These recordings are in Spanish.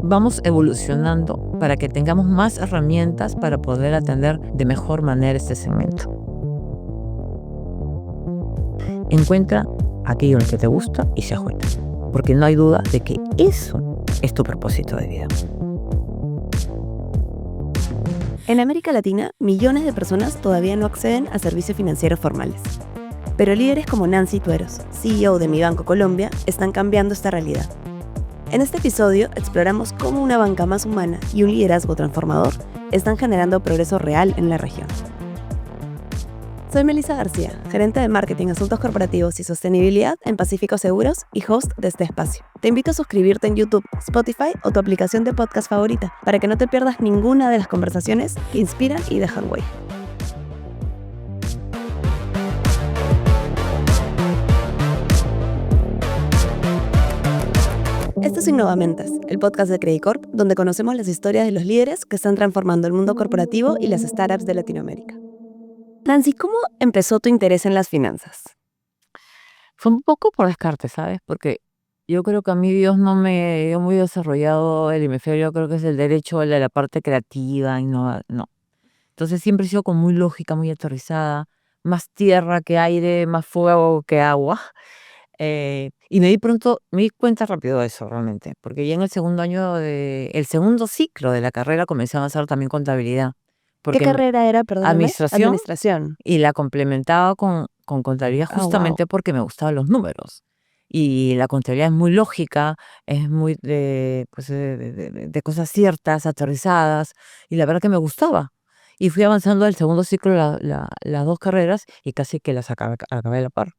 vamos evolucionando para que tengamos más herramientas para poder atender de mejor manera este segmento. Encuentra aquello en el que te gusta y se ajusta, porque no hay duda de que eso es tu propósito de vida. En América Latina, millones de personas todavía no acceden a servicios financieros formales. Pero líderes como Nancy Tueros, CEO de Mi Banco Colombia, están cambiando esta realidad. En este episodio exploramos cómo una banca más humana y un liderazgo transformador están generando progreso real en la región. Soy Melissa García, gerente de Marketing, Asuntos Corporativos y Sostenibilidad en Pacífico Seguros y host de este espacio. Te invito a suscribirte en YouTube, Spotify o tu aplicación de podcast favorita para que no te pierdas ninguna de las conversaciones que inspiran y dejan huella. Esto es Innovamentas, el podcast de Credit Corp, donde conocemos las historias de los líderes que están transformando el mundo corporativo y las startups de Latinoamérica. Nancy, ¿cómo empezó tu interés en las finanzas? Fue un poco por descarte, ¿sabes? Porque yo creo que a mí Dios no me dio muy desarrollado el hemisferio, creo que es el derecho, de la parte creativa, y no. Entonces siempre he sido como muy lógica, muy aterrizada, más tierra que aire, más fuego que agua. Y me di cuenta rápido de eso realmente, porque ya en el segundo ciclo de la carrera comencé a avanzar también contabilidad, ¿Qué porque carrera era, perdóname? administración, y la complementaba con contabilidad Oh, wow. justamente porque me gustaban los números. Y la contabilidad es muy lógica, es muy de cosas ciertas, aterrizadas, y la verdad que me gustaba. Y fui avanzando del segundo ciclo las dos carreras y casi que las acabé a la par.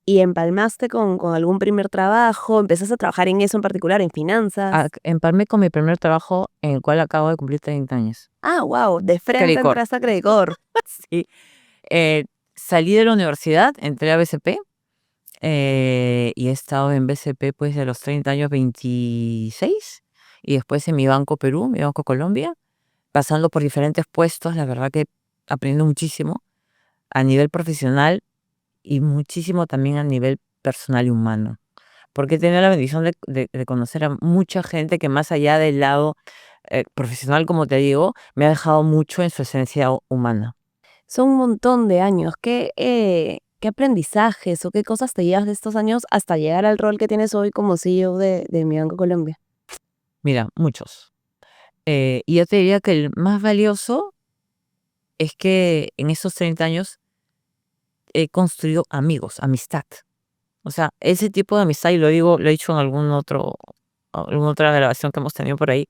¿Y empalmaste con algún primer trabajo? ¿Empezaste a trabajar en eso en particular, en finanzas? Empalmé con mi primer trabajo, en el cual acabo de cumplir 30 años. Ah, wow, de frente Credit Corp. entraste a Credit Corp. Sí. Salí de la universidad, entré a BCP, y he estado en BCP pues de los 30 años 26, y después en mi Banco Perú, mi Banco Colombia, pasando por diferentes puestos. La verdad que aprendo muchísimo a nivel profesional y muchísimo también a nivel personal y humano, porque he tenido la bendición de conocer a mucha gente que, más allá del lado profesional, como te digo, me ha dejado mucho en su esencia humana. Son un montón de años. ¿Qué aprendizajes o qué cosas te llevas de estos años hasta llegar al rol que tienes hoy como CEO de Mi Banco Colombia? Mira, muchos. Y yo te diría que el más valioso es que en esos 30 años he construido amigos, amistad. O sea, ese tipo de amistad, y lo he dicho en alguna otra grabación que hemos tenido por ahí,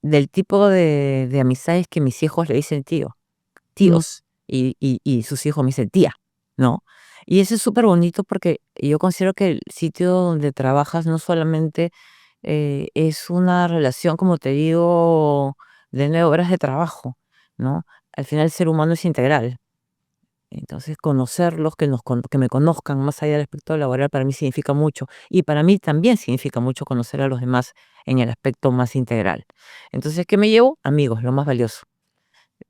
del tipo de amistades que mis hijos le dicen tíos, y sus hijos me dicen tía, ¿no? Y eso es súper bonito, porque yo considero que el sitio donde trabajas no solamente es una relación, como te digo, de 9 horas de trabajo, ¿no? Al final el ser humano es integral. Entonces, conocerlos, que me conozcan más allá del aspecto laboral, para mí significa mucho. Y para mí también significa mucho conocer a los demás en el aspecto más integral. Entonces, ¿qué me llevo? Amigos, lo más valioso.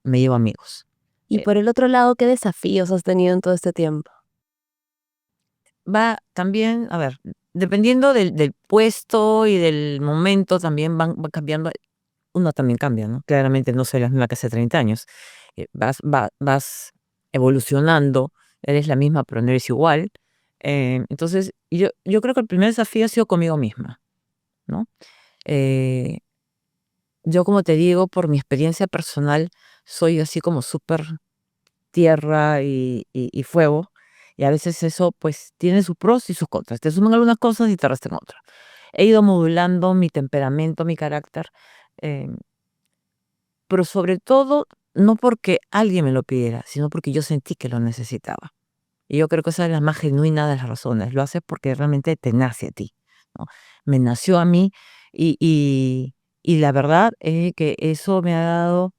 Me llevo amigos. Y por el otro lado, ¿qué desafíos has tenido en todo este tiempo? Va también, a ver, dependiendo del puesto y del momento, también va cambiando. Uno también cambia, ¿no? Claramente no soy la misma que hace 30 años. Vas evolucionando, eres la misma, pero no eres igual. Entonces, yo creo que el primer desafío ha sido conmigo misma, ¿no? Eh, yo, como te digo, por mi experiencia personal, soy así como súper tierra y fuego, y a veces eso pues tiene sus pros y sus contras. Te suman algunas cosas y te restan otras. He ido modulando mi temperamento, mi carácter, eh, pero sobre todo, no porque alguien me lo pidiera, sino porque yo sentí que lo necesitaba. Y yo creo que esa es la más genuina de las razones. Lo haces porque realmente te nace a ti, ¿no? Me nació a mí, y la verdad es que eso me ha dado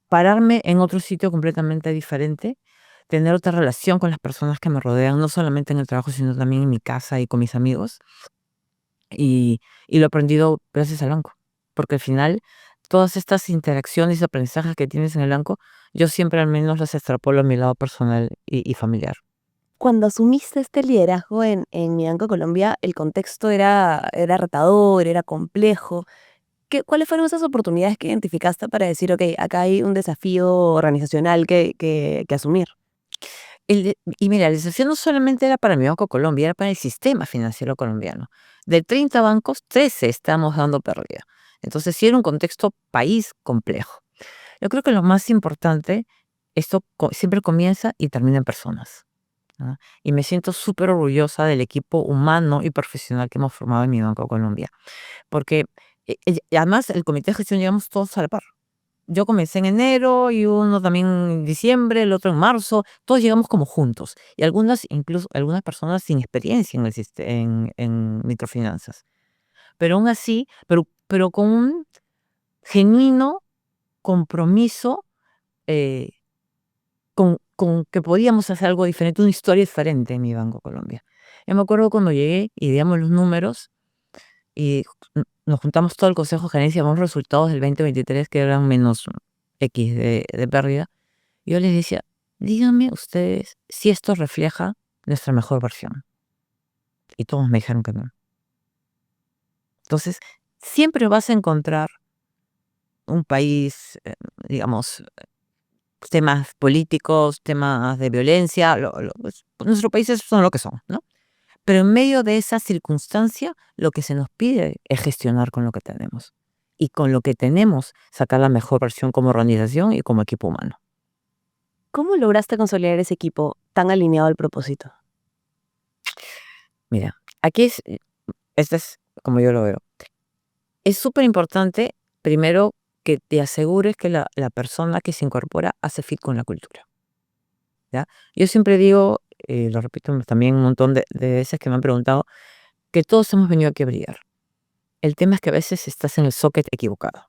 pararme en otro sitio completamente diferente, tener otra relación con las personas que me rodean, no solamente en el trabajo, sino también en mi casa y con mis amigos. Y lo he aprendido gracias al banco, porque al final todas estas interacciones y aprendizajes que tienes en el banco, yo siempre al menos las extrapolo a mi lado personal y familiar. Cuando asumiste este liderazgo en Mi Banco Colombia, el contexto era retador, era complejo. ¿Cuáles fueron esas oportunidades que identificaste para decir, ok, acá hay un desafío organizacional que asumir? Y mira, el desafío no solamente era para mi Banco Colombia, era para el sistema financiero colombiano. De 30 bancos, 13 estamos dando pérdida. Entonces, sí era un contexto país complejo. Yo creo que lo más importante, siempre comienza y termina en personas, ¿no? Y me siento súper orgullosa del equipo humano y profesional que hemos formado en mi Banco Colombia. Porque además el comité de gestión llegamos todos a la par. Yo comencé en enero y uno también en diciembre, el otro en marzo, todos llegamos como juntos. Y incluso algunas personas sin experiencia en microfinanzas. Pero aún así, pero con un genuino compromiso, eh, con que podíamos hacer algo diferente, una historia diferente en mi Banco Colombia. Yo me acuerdo cuando llegué y digamos los números y nos juntamos todo el consejo de gerencia, vamos resultados del 2023 que eran menos X de pérdida. Yo les decía, díganme ustedes si esto refleja nuestra mejor versión. Y todos me dijeron que no. Entonces, siempre vas a encontrar un país, digamos, temas políticos, temas de violencia, nuestros países son lo que son, ¿no? Pero en medio de esa circunstancia, lo que se nos pide es gestionar con lo que tenemos. Y con lo que tenemos, sacar la mejor versión como organización y como equipo humano. ¿Cómo lograste consolidar ese equipo tan alineado al propósito? Mira, aquí este es como yo lo veo. Es súper importante, primero, que te asegures que la persona que se incorpora hace fit con la cultura, ¿ya? Yo siempre digo, lo repito también un montón de veces que me han preguntado, que todos hemos venido aquí a brillar. El tema es que a veces estás en el socket equivocado.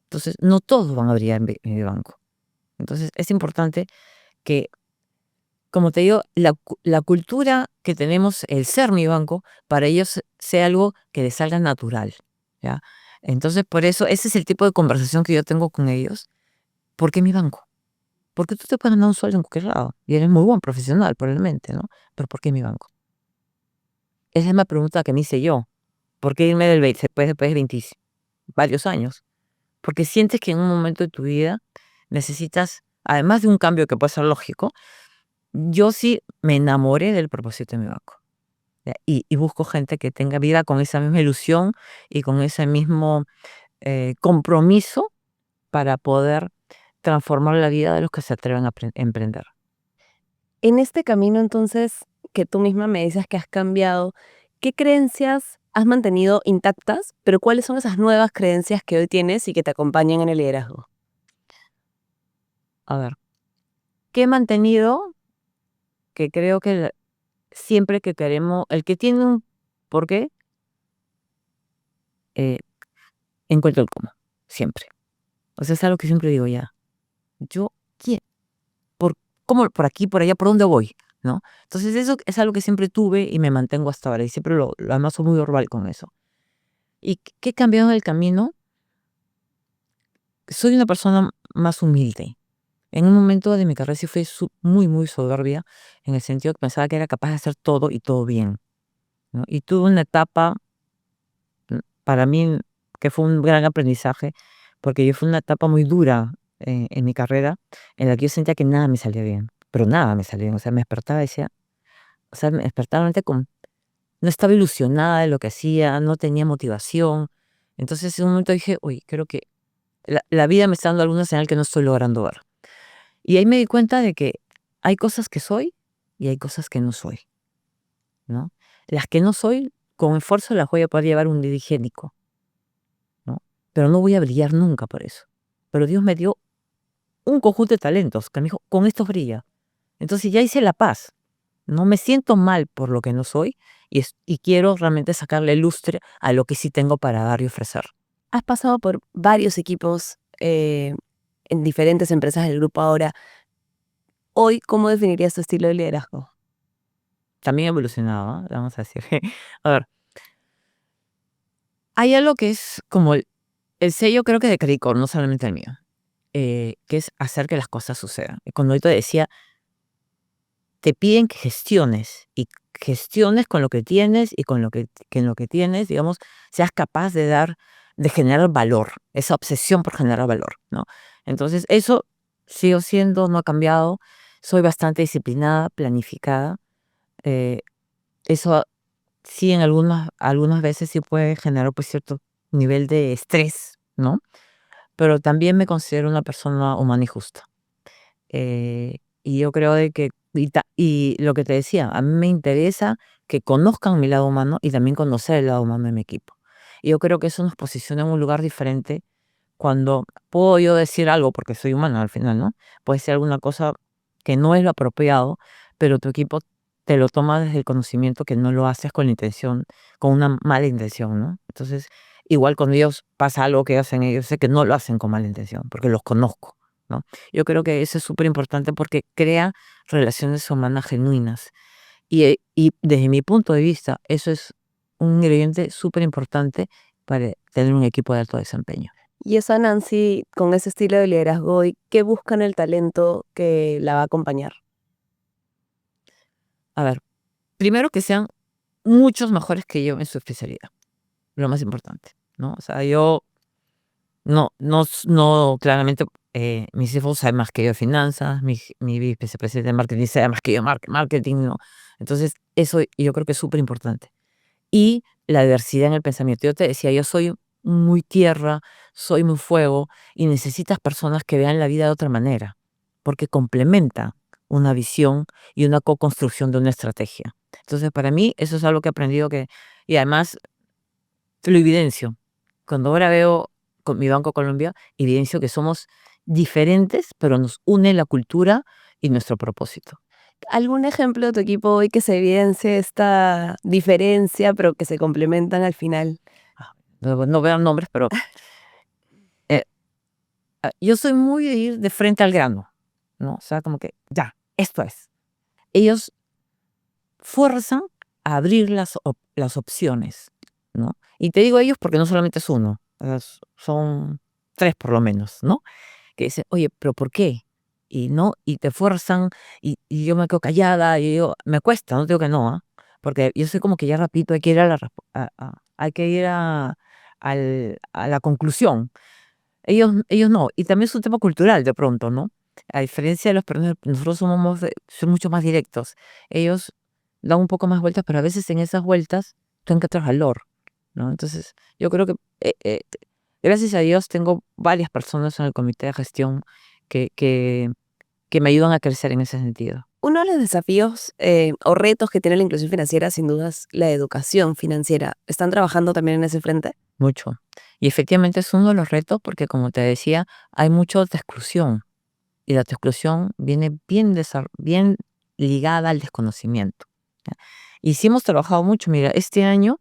Entonces, no todos van a brillar en mi banco. Entonces, es importante que, como te digo, la cultura que tenemos, el ser mi banco, para ellos sea algo que les salga natural, ¿ya? Entonces, por eso, ese es el tipo de conversación que yo tengo con ellos. ¿Por qué mi banco? Porque tú te puedes ganar un sueldo en cualquier lado y eres muy buen profesional, probablemente, ¿no? Pero ¿por qué mi banco? Esa es la misma pregunta que me hice yo. ¿Por qué irme del Bates después de 20 varios años? Porque sientes que en un momento de tu vida necesitas, además de un cambio que puede ser lógico, yo sí me enamoré del propósito de mi banco. ¿Ya? Y busco gente que tenga vida con esa misma ilusión y con ese mismo compromiso para poder transformar la vida de los que se atreven a emprender. En este camino, entonces, que tú misma me dices que has cambiado, ¿qué creencias has mantenido intactas, pero cuáles son esas nuevas creencias que hoy tienes y que te acompañan en el liderazgo? A ver, ¿qué he mantenido? Que creo que siempre que queremos, el que tiene un porqué, eh, encuentra el cómo, siempre. O sea, es algo que siempre digo ya. Yo, ¿quién? ¿Por cómo? ¿Por aquí, por allá? ¿Por dónde voy? ¿No? Entonces, eso es algo que siempre tuve y me mantengo hasta ahora. Y siempre además soy muy verbal con eso. ¿Y qué he cambiado en el camino? Soy una persona más humilde. En un momento de mi carrera sí fui muy, muy soberbia, en el sentido que pensaba que era capaz de hacer todo y todo bien, ¿no? Y tuve una etapa, para mí, que fue un gran aprendizaje, porque yo fue una etapa muy dura en mi carrera, en la que yo sentía que nada me salía bien, pero nada me salía bien. O sea, me despertaba y decía, o sea, me despertaba realmente no estaba ilusionada de lo que hacía, no tenía motivación. Entonces, en un momento dije, uy, creo que la vida me está dando alguna señal que no estoy logrando ver. Y ahí me di cuenta de que hay cosas que soy y hay cosas que no soy, ¿no? Las que no soy, con esfuerzo las voy a poder llevar un día higiénico, ¿no? Pero no voy a brillar nunca por eso. Pero Dios me dio un conjunto de talentos que me dijo, con estos brilla. Entonces ya hice la paz. No me siento mal por lo que no soy y quiero realmente sacarle lustre a lo que sí tengo para dar y ofrecer. Has pasado por varios equipos en diferentes empresas del grupo ahora. Hoy, ¿cómo definirías tu estilo de liderazgo? También he evolucionado, ¿no? Vamos a decir. A ver, hay algo que es como el sello, creo que de Cricor, no solamente el mío, que es hacer que las cosas sucedan. Y cuando yo te decía, te piden que gestiones con lo que tienes y que en lo que tienes, digamos, seas capaz de generar valor, esa obsesión por generar valor, ¿no? Entonces, eso sigo siendo, no ha cambiado, soy bastante disciplinada, planificada. eh, Eso sí, en algunas veces sí puede generar, pues, cierto nivel de estrés, ¿no? Pero también me considero una persona humana y justa. Y yo creo de que y lo que te decía, a mí me interesa que conozcan mi lado humano y también conocer el lado humano de mi equipo. Y yo creo que eso nos posiciona en un lugar diferente cuando puedo yo decir algo, porque soy humana al final, ¿no? Puede ser alguna cosa que no es lo apropiado, pero tu equipo te lo toma desde el conocimiento que no lo haces con la intención, con una mala intención, ¿no? Entonces, igual cuando ellos pasa algo que hacen ellos, sé que no lo hacen con mala intención, porque los conozco, ¿no? Yo creo que eso es súper importante porque crea relaciones humanas genuinas. Y desde mi punto de vista, eso es un ingrediente súper importante para tener un equipo de alto desempeño. Y esa Nancy, con ese estilo de liderazgo, ¿y qué busca en el talento que la va a acompañar? A ver, primero que sean muchos mejores que yo en su especialidad, lo más importante, ¿no? O sea, yo no, claramente, mis CFO saben más que yo de finanzas, mi vicepresidente de marketing sabe más que yo de marketing, ¿no? Entonces, eso yo creo que es súper importante. Y la diversidad en el pensamiento. Yo te decía, yo soy muy tierra, soy muy fuego, y necesitas personas que vean la vida de otra manera, porque complementa una visión y una co-construcción de una estrategia. Entonces, para mí, eso es algo que he aprendido y además lo evidencio. Cuando ahora veo con mi Banco Colombia, evidencio que somos diferentes, pero nos une la cultura y nuestro propósito. ¿Algún ejemplo de tu equipo hoy que se evidencie esta diferencia, pero que se complementan al final? Ah, no veo nombres, pero eh, yo soy muy de ir de frente al grano, ¿no? O sea, como que ya, esto es. Ellos fuerzan a abrir las opciones, ¿no? Y te digo ellos porque no solamente es uno, o sea, son tres por lo menos, ¿no? Que dicen, oye, pero ¿por qué? Y no, y te fuerzan, y yo me quedo callada, y yo, me cuesta, no digo que no, ¿ah? Porque yo soy como que ya rapidito, hay que ir hay que ir a la conclusión. Ellos no, y también es un tema cultural de pronto, ¿no? A diferencia de los peruanos, nosotros son mucho más directos. Ellos dan un poco más vueltas, pero a veces en esas vueltas tú encuentras valor, ¿no? Entonces, yo creo que, gracias a Dios, tengo varias personas en el comité de gestión que que que me ayudan a crecer en ese sentido. Uno de los desafíos o retos que tiene la inclusión financiera, sin duda, es la educación financiera. ¿Están trabajando también en ese frente? Mucho. Y efectivamente es uno de los retos porque, como te decía, hay mucho de exclusión, y la exclusión viene bien ligada al desconocimiento, ¿ya? Y sí hemos trabajado mucho. Mira, este año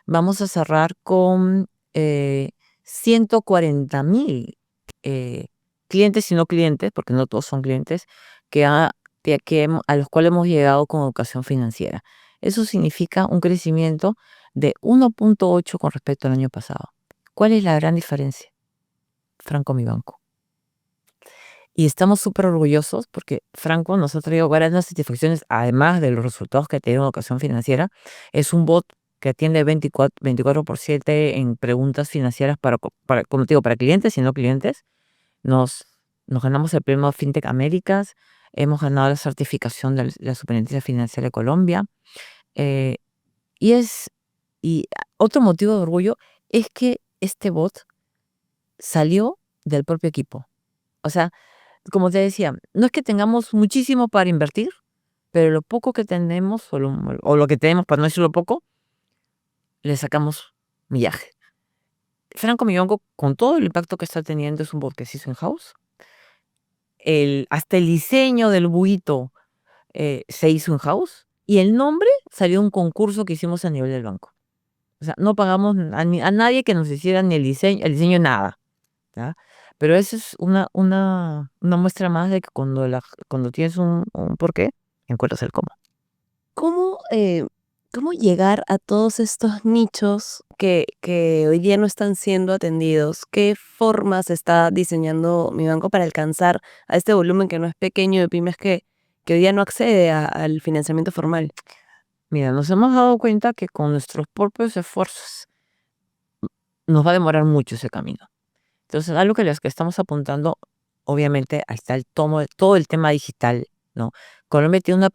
vamos a cerrar con, 140.000, eh, clientes y no clientes, porque no todos son clientes, que ha que hemo a los cuales hemos llegado con educación financiera. Eso significa un crecimiento de 1.8 con respecto al año pasado. ¿Cuál es la gran diferencia? Franco Mi Banco. Y estamos súper orgullosos porque Franco nos ha traído grandes satisfacciones, además de los resultados que ha tenido en educación financiera. Es un bot que atiende 24/7 en preguntas financieras como te digo, para clientes y no clientes. Nos nos ganamos el premio Fintech Américas, hemos ganado la certificación de la Superintendencia Financiera de Colombia, eh, y es otro motivo de orgullo es que este bot salió del propio equipo. O sea, como te decía, no es que tengamos muchísimo para invertir, pero lo poco que tenemos, o lo que tenemos, para no decirlo poco, le sacamos millaje. Franco Millongo, con todo el impacto que está teniendo, es un bot que se hizo in-house. Hasta el diseño del buito se hizo in-house. Y el nombre salió de un concurso que hicimos a nivel del banco. O sea, no pagamos a nadie que nos hiciera ni el diseño nada, ¿ya? Pero eso es una muestra más de que cuando tienes un porqué, encuentras el cómo. ¿Cómo, cómo llegar a todos estos nichos que hoy día no están siendo atendidos? ¿Qué formas está diseñando mi banco para alcanzar a este volumen que no es pequeño de pymes que que hoy día no accede al financiamiento formal? Mira, nos hemos dado cuenta que con nuestros propios esfuerzos nos va a demorar mucho ese camino. Entonces, algo que las que estamos apuntando, obviamente, ahí está todo el tema digital, ¿no? Colombia tiene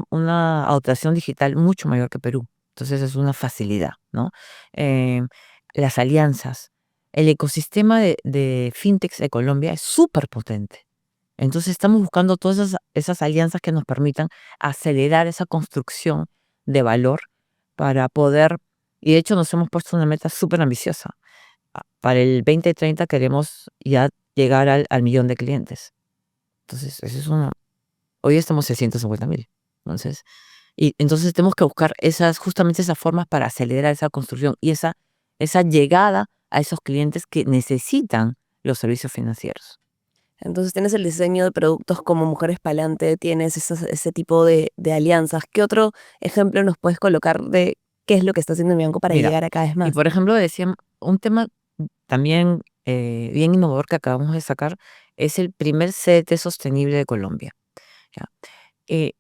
una adaptación digital mucho mayor que Perú. Entonces, es una facilidad, ¿no? Eh, las alianzas, el ecosistema de fintechs de Colombia es súper potente. Entonces, estamos buscando todas esas alianzas que nos permitan acelerar esa construcción de valor para poder, y de hecho nos hemos puesto una meta súper ambiciosa. Para el 2030 queremos ya llegar al millón de clientes. Entonces, eso es hoy estamos en 150,000. Entonces tenemos que buscar justamente esas formas para acelerar esa construcción y esa llegada a esos clientes que necesitan los servicios financieros. Entonces tienes el diseño de productos como Mujeres Pa'lante, tienes ese tipo de alianzas. ¿Qué otro ejemplo nos puedes colocar de qué es lo que está haciendo Mi Banco para Mira, llegar a cada vez y más? por ejemplo, decían, un tema también bien innovador que acabamos de sacar es el primer CDT sostenible de Colombia. ¿Ya?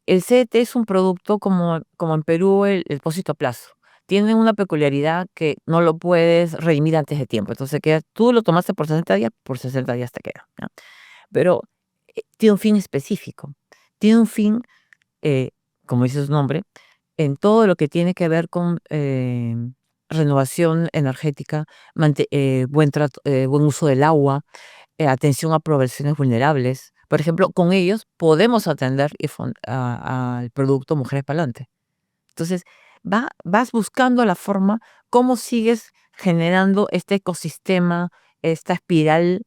El CDT es un producto como en Perú el depósito a plazo. Tiene una peculiaridad que no lo puedes redimir antes de tiempo. Entonces tú lo tomaste por 60 días, por 60 días te queda. ¿Ya? Pero tiene un fin específico. Tiene un fin, eh, como dice su nombre, en todo lo que tiene que ver con renovación energética, buen uso del agua, atención a poblaciones vulnerables. Por ejemplo, con ellos podemos atender al producto Mujeres Pa'lante. Entonces, vas buscando la forma, cómo sigues generando este ecosistema, esta espiral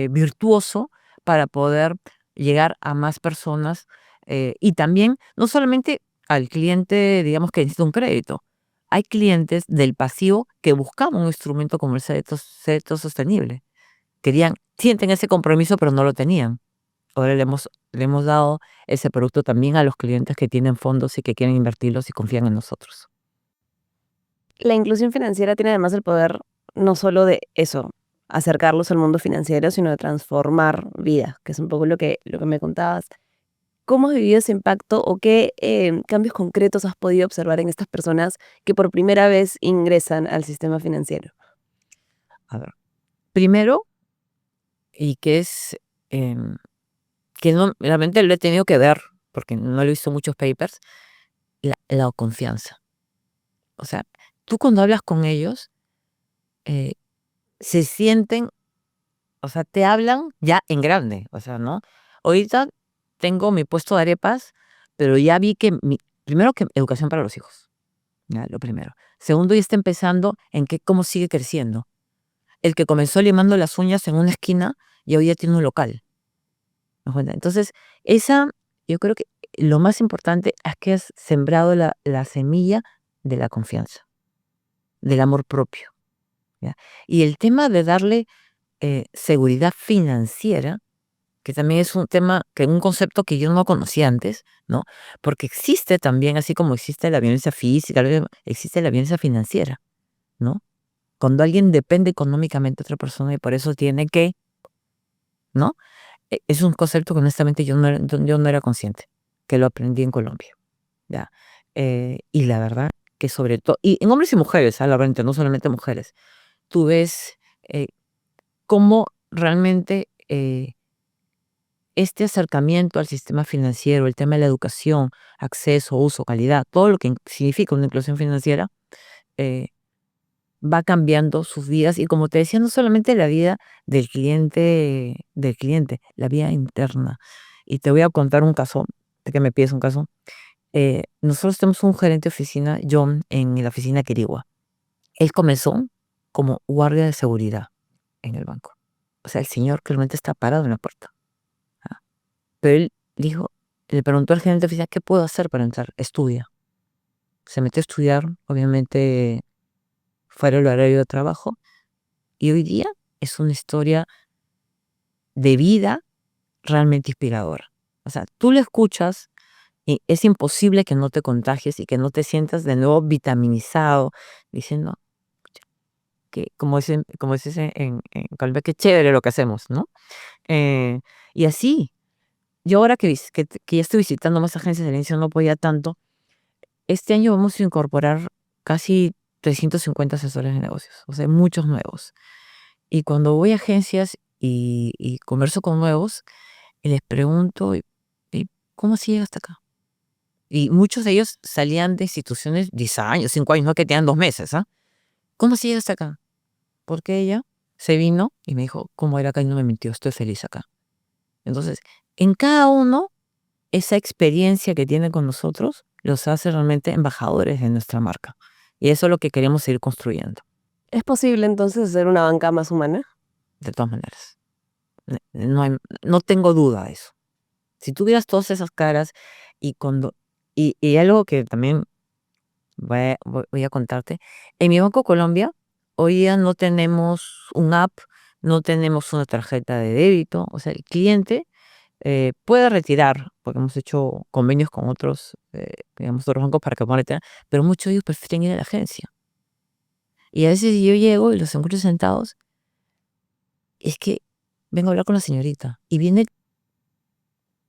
virtuoso para poder llegar a más personas y también no solamente al cliente, digamos, que necesita un crédito. Hay clientes del pasivo que buscaban un instrumento como el crédito sostenible. Sienten ese compromiso, pero no lo tenían. Ahora le hemos dado ese producto también a los clientes que tienen fondos y que quieren invertirlos y confían en nosotros. La inclusión financiera tiene además el poder no solo de eso, acercarlos al mundo financiero, sino de transformar vidas, que es un poco lo que me contabas. ¿Cómo has vivido ese impacto o qué cambios concretos has podido observar en estas personas que por primera vez ingresan al sistema financiero? A ver, primero, y que no, realmente lo he tenido que ver, porque no lo he visto muchos papers, la confianza. O sea, tú cuando hablas con ellos, eh, se sienten, o sea, te hablan ya en grande, o sea, ¿no? Ahorita tengo mi puesto de arepas, pero ya vi que, primero que educación para los hijos, ya, lo primero. Segundo, ya está empezando cómo sigue creciendo. El que comenzó limando las uñas en una esquina y hoy ya tiene un local. ¿Me das cuenta? Entonces, yo creo que lo más importante es que has sembrado la semilla de la confianza, del amor propio, ¿ya? Y el tema de darle seguridad financiera, que también es un concepto que yo no conocía antes, ¿no? Porque existe también, así como existe la violencia física, existe la violencia financiera, ¿no? Cuando alguien depende económicamente de otra persona y por eso tiene que, ¿no? Es un concepto que honestamente yo no era consciente, que lo aprendí en Colombia, ¿ya? Y la verdad que sobre todo, y en hombres y mujeres, realmente, no solamente mujeres, tú ves cómo realmente este acercamiento al sistema financiero, el tema de la educación, acceso, uso, calidad, todo lo que significa una inclusión financiera, eh, va cambiando sus vidas y como te decía, no solamente la vida del cliente, la vida interna. Y te voy a contar un caso, de que me pides un caso. Nosotros tenemos un gerente de oficina, John, en la oficina Quirigua. Él comenzó como guardia de seguridad en el banco. O sea, el señor que realmente está parado en la puerta. ¿Ah? Pero él le preguntó al gerente de oficina, ¿qué puedo hacer para entrar? Estudia. Se metió a estudiar, obviamente fuera el horario de trabajo, y hoy día es una historia de vida realmente inspiradora. O sea, tú le escuchas y es imposible que no te contagies y que no te sientas de nuevo vitaminizado, diciendo que, como dices en Colombia, qué chévere lo que hacemos, ¿no? Eh, y así. yo ahora que ya estoy visitando más agencias del inicio, no podía tanto. Este año vamos a incorporar casi 350 asesores de negocios, o sea, muchos nuevos. Y cuando voy a agencias y converso con nuevos, y les pregunto, ¿y cómo se llega hasta acá? Y muchos de ellos salían de instituciones 10 años, 5 años, no que tenían 2 meses, ¿ah? ¿Cómo se llega hasta acá? Porque ella se vino y me dijo, ¿cómo era acá? Y no me mintió, estoy feliz acá. Entonces, en cada uno, esa experiencia que tiene con nosotros los hace realmente embajadores de nuestra marca. Y eso es lo que queremos seguir construyendo, ¿Es posible entonces hacer una banca más humana? de todas maneras. No tengo duda de eso. Si tuvieras todas esas caras y algo que también voy a contarte, en mi Banco Colombia, hoy día no tenemos un app, no tenemos una tarjeta de débito, o sea, el cliente puede retirar, porque hemos hecho convenios con otros, otros bancos para que puedan retirar, pero muchos de ellos prefieren ir a la agencia. Y a veces yo llego y los encuentro sentados, es que vengo a hablar con la señorita y viene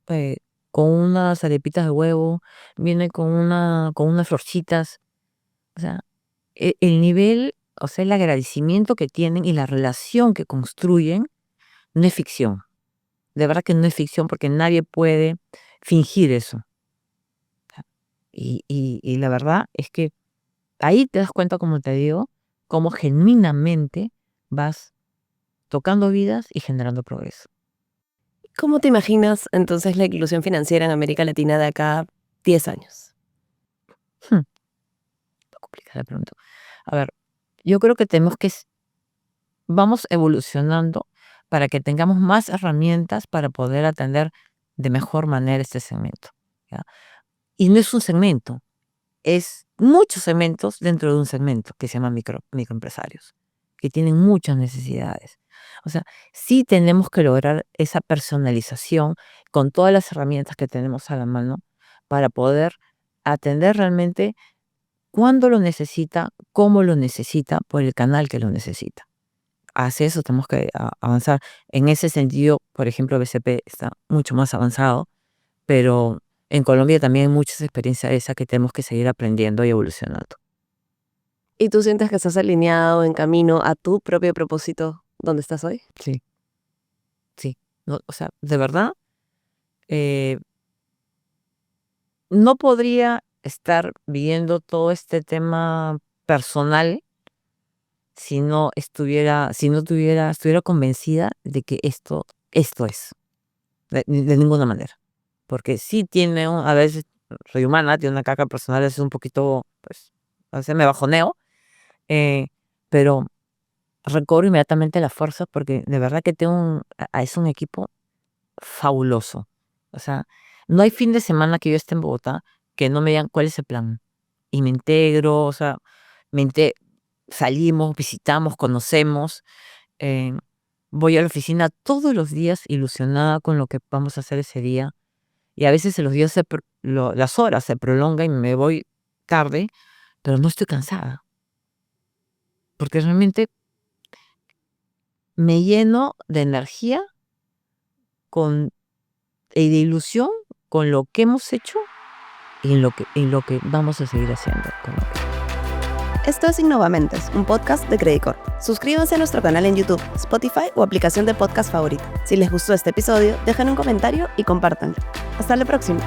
eh, con unas arepitas de huevo, viene con unas florcitas, o sea, el nivel, o sea, el agradecimiento que tienen y la relación que construyen no es ficción. De verdad que no es ficción porque nadie puede fingir eso. Y la verdad es que ahí te das cuenta, como te digo, cómo genuinamente vas tocando vidas y generando progreso. ¿Cómo te imaginas entonces la inclusión financiera en América Latina de acá a 10 años? Está complicada la pregunta. A ver, yo creo que vamos evolucionando para que tengamos más herramientas para poder atender de mejor manera este segmento, ¿ya? Y no es un segmento, es muchos segmentos dentro de un segmento que se llama microempresarios, que tienen muchas necesidades. O sea, sí tenemos que lograr esa personalización con todas las herramientas que tenemos a la mano para poder atender realmente cuándo lo necesita, cómo lo necesita, por el canal que lo necesita. Hacia eso tenemos que avanzar. En ese sentido, por ejemplo, BCP está mucho más avanzado, pero en Colombia también hay muchas experiencias de esas que tenemos que seguir aprendiendo y evolucionando. ¿Y tú sientes que estás alineado en camino a tu propio propósito donde estás hoy? Sí, sí. No, o sea, de verdad, eh, no podría estar viviendo todo este tema personal estuviera convencida de que esto es, de ninguna manera. Porque sí tiene, a veces, soy humana, tiene una carga personal, a veces un poquito, pues, a veces me bajoneo, pero recobro inmediatamente las fuerzas porque de verdad que es un equipo fabuloso. O sea, no hay fin de semana que yo esté en Bogotá que no me digan cuál es el plan. Y me integro, o sea, me inte- salimos, visitamos, conocemos. eh, Voy a la oficina todos los días ilusionada con lo que vamos a hacer ese día. Y a veces los días las horas se prolongan y me voy tarde, pero no estoy cansada. Porque realmente me lleno de energía y de ilusión con lo que hemos hecho y en lo que vamos a seguir haciendo. Esto es Innovamentes, un podcast de Credit Corp. Suscríbanse a nuestro canal en YouTube, Spotify o aplicación de podcast favorita. Si les gustó este episodio, dejen un comentario y compártanlo. Hasta la próxima.